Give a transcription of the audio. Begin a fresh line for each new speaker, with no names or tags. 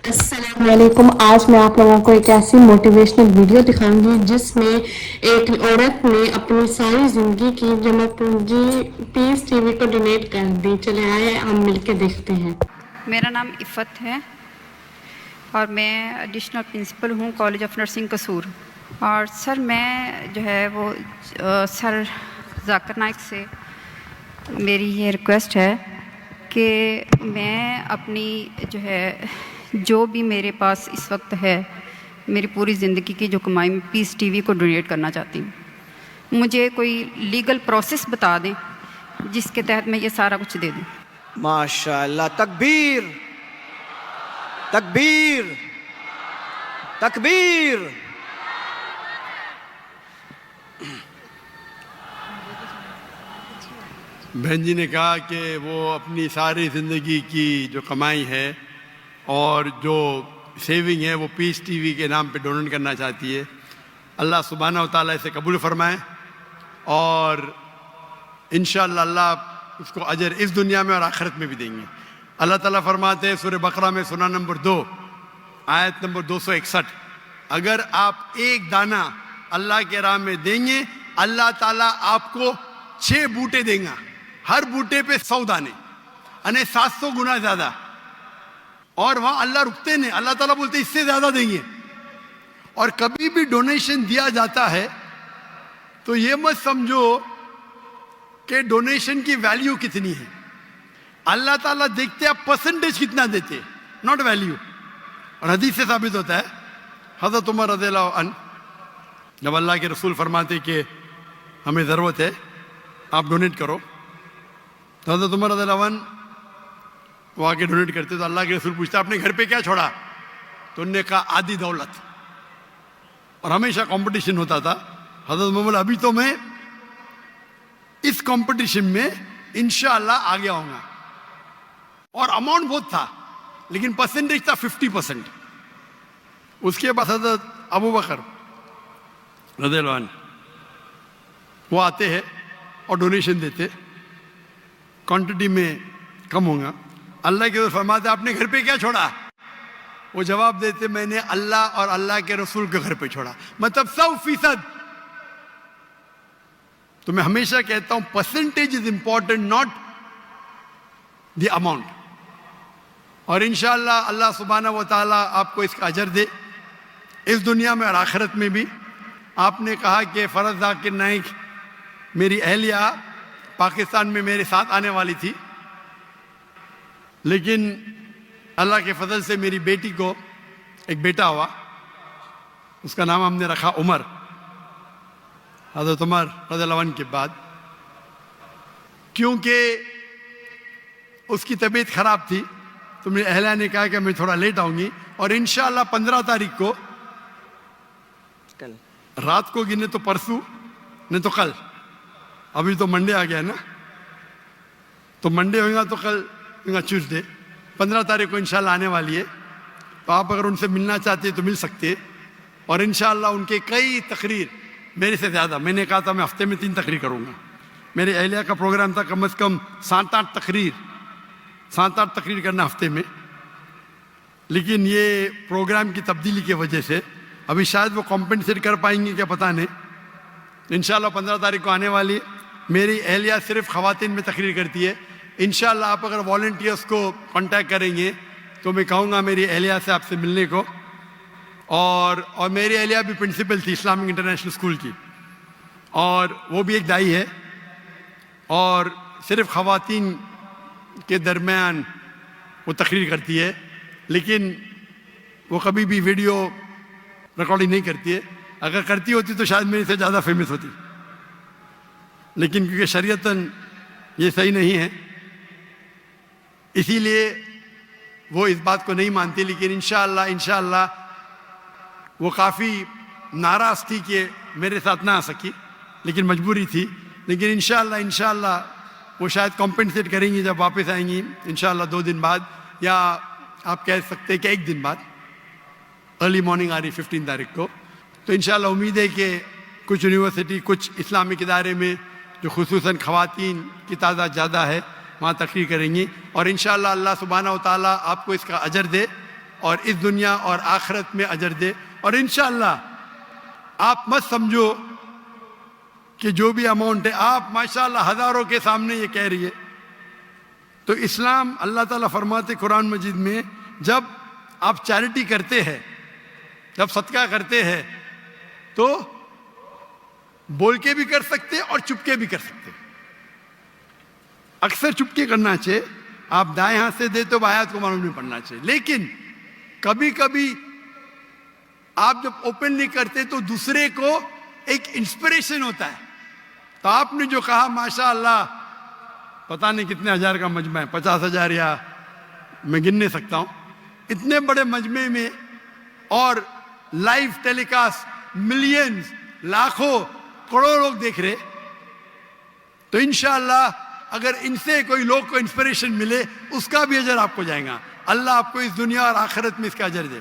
السلام علیکم. آج میں آپ لوگوں کو ایک ایسی موٹیویشنل ویڈیو دکھاؤں گی جس میں ایک عورت نے اپنی ساری زندگی کی جمع پونجی پیس ٹی وی کو ڈونیٹ کر دی. چلے آئے ہم مل کے دیکھتے ہیں.
میرا نام عفت ہے اور میں ایڈیشنل پرنسپل ہوں کالج آف نرسنگ قصور. اور سر میں جو ہے وہ سر ذاکر نائک سے میری یہ ریکویسٹ ہے کہ میں اپنی جو ہے جو بھی میرے پاس اس وقت ہے میری پوری زندگی کی جو کمائی میں پیس ٹی وی کو ڈونیٹ کرنا چاہتی ہوں. مجھے کوئی لیگل پروسیس بتا دیں جس کے تحت میں یہ سارا کچھ دے دوں.
ماشاء اللہ. تکبیر تکبیر تکبیر.
بہن جی نے کہا کہ وہ اپنی ساری زندگی کی جو کمائی ہے اور جو سیونگ ہے وہ پیس ٹی وی کے نام پہ ڈونیٹ کرنا چاہتی ہے. اللہ سبحانہ و تعالیٰ اسے قبول فرمائے اور انشاءاللہ اللہ اس کو اجر اس دنیا میں اور آخرت میں بھی دیں گے. اللہ تعالیٰ فرماتے ہیں سورہ بقرہ میں سورہ نمبر 2 آیت نمبر 261، اگر آپ ایک دانہ اللہ کے راہ میں دیں گے اللہ تعالیٰ آپ کو 6 بوٹے دیں گا، ہر بوٹے پہ 100 دانے، یعنی 700 گنا زیادہ. اور وہاں اللہ رکتے نہیں، اللہ تعالیٰ بولتے اس سے زیادہ دیں گے. اور کبھی بھی ڈونیشن دیا جاتا ہے تو یہ مت سمجھو کہ ڈونیشن کی ویلیو کتنی ہے. اللہ تعالیٰ دیکھتے آپ پرسنٹیج کتنا دیتے، ناٹ ویلیو. اور حدیث سے ثابت ہوتا ہے، حضرت عمر رضی اللہ عنہ جب اللہ کے رسول فرماتے کہ ہمیں ضرورت ہے آپ ڈونیٹ کرو، تو حضرت عمر رضی اللہ عنہ وہ آ کے ڈونیٹ کرتے تو اللہ کے رسول پوچھتا آپ نے گھر پہ کیا چھوڑا؟ تو انہوں نے کہا آدھی دولت. اور ہمیشہ کمپٹیشن ہوتا تھا. حضرت عمر ابھی تو میں اس کمپٹیشن میں انشاءاللہ آگے آؤں گا. اور اماؤنٹ بہت تھا لیکن پرسنٹیج تھا 50%. اس کے بعد حضرت ابو بکر رضی اللہ عنہ وہ آتے ہیں اور ڈونیشن دیتے، کوانٹٹی میں کم ہوگا. اللہ کے رسول فرماتے آپ نے گھر پہ کیا چھوڑا؟ وہ جواب دیتے میں نے اللہ اور اللہ کے رسول کے گھر پہ چھوڑا. مطلب 100%. تو میں ہمیشہ کہتا ہوں percentage is important not the amount. اور انشاءاللہ اللہ سبحانہ و تعالیٰ آپ کو اس کا اجر دے اس دنیا میں اور آخرت میں بھی. آپ نے کہا کہ فرز ذاکر نائک میری اہلیہ پاکستان میں میرے ساتھ آنے والی تھی، لیکن اللہ کے فضل سے میری بیٹی کو ایک بیٹا ہوا، اس کا نام ہم نے رکھا عمر، حضرت عمر رضی اللہ عنہ کے بعد. کیونکہ اس کی طبیعت خراب تھی تو میری اہلیہ نے کہا کہ میں تھوڑا لیٹ آؤں گی. اور انشاءاللہ 15 تاریخ کو رات کو گنے تو پرسوں نہیں تو کل، ابھی تو منڈے آ گیا نا، تو منڈے ہوگا تو کل ہوگا ٹیوزڈے. 15 تاریخ کو انشاءاللہ آنے والی ہے. تو آپ اگر ان سے ملنا چاہتے ہیں تو مل سکتے ہیں. اور انشاءاللہ ان کے کئی تقریر میرے سے زیادہ، میں نے کہا تھا میں ہفتے میں 3 تقریر کروں گا. میرے اہلیہ کا پروگرام تھا کم از کم 7-8 تقریر کرنا ہفتے میں. لیکن یہ پروگرام کی تبدیلی کی وجہ سے ابھی شاید وہ کمپنسیٹ کر پائیں گے کیا پتہ نہیں. انشاءاللہ 15 تاریخ کو آنے والی ہے. میری اہلیہ صرف خواتین میں تقریر کرتی ہے. انشاءاللہ آپ اگر والنٹیئرس کو کانٹیکٹ کریں گے تو میں کہوں گا میری اہلیہ سے آپ سے ملنے کو. اور میری اہلیہ بھی پرنسپل تھی اسلامک انٹرنیشنل اسکول کی، اور وہ بھی ایک دائی ہے، اور صرف خواتین کے درمیان وہ تقریر کرتی ہے. لیکن وہ کبھی بھی ویڈیو ریکارڈنگ نہیں کرتی ہے. اگر کرتی ہوتی تو شاید میرے سے زیادہ فیمس ہوتی، لیکن کیونکہ شریعتاً یہ صحیح نہیں ہے اسی لیے وہ اس بات کو نہیں مانتی. لیکن انشاءاللہ وہ کافی ناراض تھی کہ میرے ساتھ نہ آ سکی، لیکن مجبوری تھی. لیکن انشاءاللہ وہ شاید کمپنسیٹ کریں گی جب واپس آئیں گی انشاءاللہ 2 دن بعد، یا آپ کہہ سکتے کہ 1 دن بعد. ارلی مارننگ آ رہی 15 تاریخ کو. تو انشاءاللہ امید ہے کہ کچھ یونیورسٹی، کچھ اسلامک ادارے میں جو خصوصاً خواتین کی تعداد زیادہ ہے وہاں تقریر کریں گی. اور انشاءاللہ اللہ سبحانہ و تعالیٰ آپ کو اس کا اجر دے. اور اس دنیا اور آخرت میں اجر دے. اور انشاءاللہ آپ مت سمجھو کہ جو بھی اماؤنٹ ہے، آپ ماشاءاللہ ہزاروں کے سامنے یہ کہہ رہی ہے. تو اسلام اللہ تعالیٰ فرماتے قرآن مجید میں، جب آپ چیریٹی کرتے ہیں، جب صدقہ کرتے ہیں تو بول کے بھی کر سکتے اور چپ کے بھی کر سکتے. اکثر چپ کے کرنا چاہیے. آپ دائیں ہاتھ سے دے تو آیات کو معلوم نہیں پڑھنا چاہیے. لیکن کبھی کبھی آپ جب اوپن نہیں کرتے تو دوسرے کو ایک انسپریشن ہوتا ہے. تو آپ نے جو کہا ماشاءاللہ پتہ نہیں کتنے ہزار کا مجمع ہے، 50,000 یا میں گن نہیں سکتا ہوں، اتنے بڑے مجمع میں اور لائیو ٹیلی کاسٹ ملینز، لاکھوں، کروڑوں لوگ دیکھ رہے. تو انشاءاللہ اگر ان سے کوئی لوگ کو انسپریشن ملے، اس کا بھی اجر آپ کو جائے گا. اللہ آپ کو اس دنیا اور آخرت میں اس کا اجر دے.